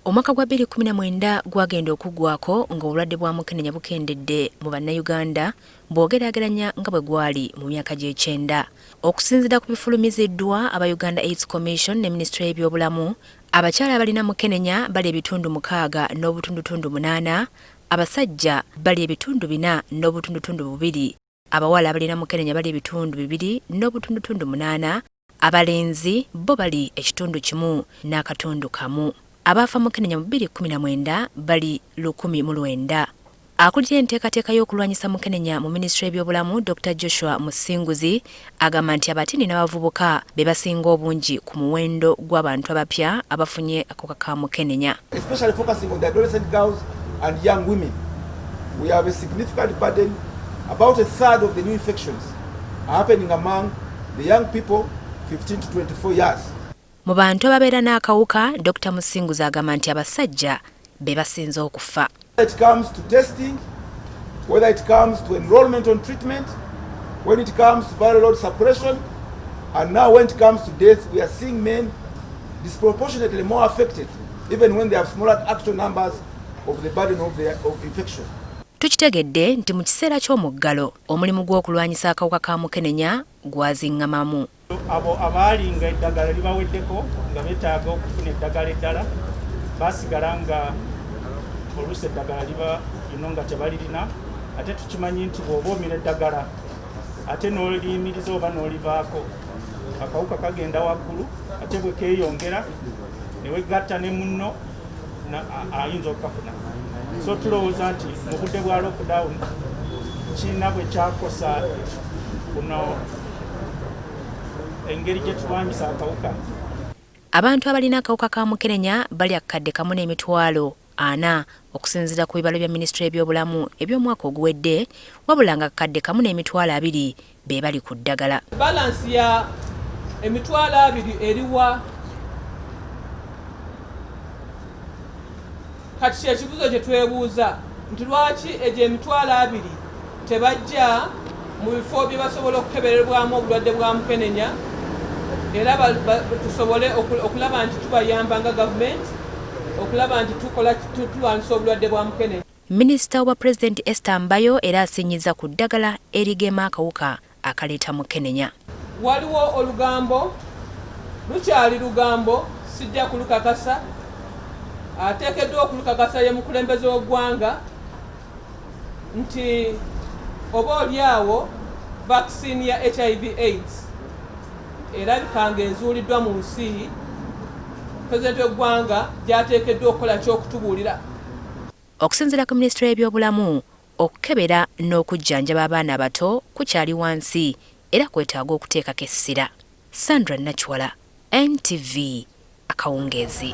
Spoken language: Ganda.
Omwaka gwa 2019 gwagenda okuggwako ng'obulwadde bwa mukenenya bukendedde mu bannayuganda bw'ogeraageranya nga bwe gwali mu myaka gy'ekyenda. Okusinziira ku bifulumiziddwa aba Uganda AIDS Commission ne Minisitule y'ebyobulamu, abakyala abalina mukenenya bali ebitundu 6 n'obutundutundu 8, abasajja bali ebitundu 4 n'obutundutundu 2, abawala abalina mukenenya bali ebitundu 2 n'obutundutundu 8, abalenzi bo bali ekitundu 1 n'akatundu 1. Abaafa mukenenya mu 2019 bali 109. Akulira enteekateeka y'okulwanyisa mukenenya mu Minisitule y'ebyobulamu Dr. Joshua Musinguzi agamba nti abatini n'abavubuka be basinga obungi ku muwendo gw'abantu abapya abafunye akawuka ka mukenenya. Especially focusing on the adolescent girls and young women. We have a significant burden. About a third of the new infections are happening among the young people 15 to 24 years. Mu bantu ababeera n'akawuka, Dr. Musinguzi agamba nti abasajja be basinze okufa. When it comes to testing, whether it comes to enrollment on treatment, when it comes to viral load suppression, and now when it comes to death, we are seeing men disproportionately more affected, even when they have smaller actual numbers of the burden of infection. Tukitegedde nti mu kiseera ky'omuggalo omulimu gw'okulwanyisa akawuka ka mukenenya gwazinngamamu. Abo abali nga eddagala libaweddeko nga beetaaga okufuna eddagala eddala baasigala nga oluusi eddagala liba lino nga tebalirina, ate tukimanyi nti bw'oba omira eddagala ate n'oliyimiriza oba n'olivaako akawuka kagenda waggulu, ate bwe keeyongera ne wegatta ne munno ayinza okukafuna. So tulowooza nti mu budde bwa lockdown kiina bwe kyakosa kuno engeri gye tulwanyisa akawuka. Abantu abalina akawuka ka mukenenya bali akadde kamu n'emitwalo 4 okusinziira ku bibalo bya Minisitule y'ebyobulamu eby'omwaka oguwedde, wabula nga akadde kamu n'emitwalo 2 be bali ku ddagala. Balansi ya emitwalo 2 eriwa? Kati ekibuzo kye twebuuza nti lwaki egyo emitwalo 2 tebajja mu bifo bye basobola okukebererwamu obulwadde bwa mukenenya era tusobole okulaba nti tubayamba nga gavumenti okulaba nti tulwanyisa obulwadde bwa mukenenya. Minisita wa Pulezidenti Esther Mbayo era asinyiza ku ddagala erigema akawuka akaleeta mukenenya. Waliwo olugambo, lukyali lugambo, sijja kulukakasa, ateekeddwa okulukakasa ye mukulembeze w'eggwanga nti oba oliawo vaccine ya HIV/AIDS erabikanga ezuuliddwa mu nsi, Pulezidenti w'eggwanga gy'ateekeddwa okukola ky'okutubuulira. Okusinziira ku Minisitule y'ebyobulamu, okukebera n'okujjanjaba abaana abato kukyali wansi era kwetaaga okuteekako essira. Sandra Nachwala, NTV, Akawungeezi.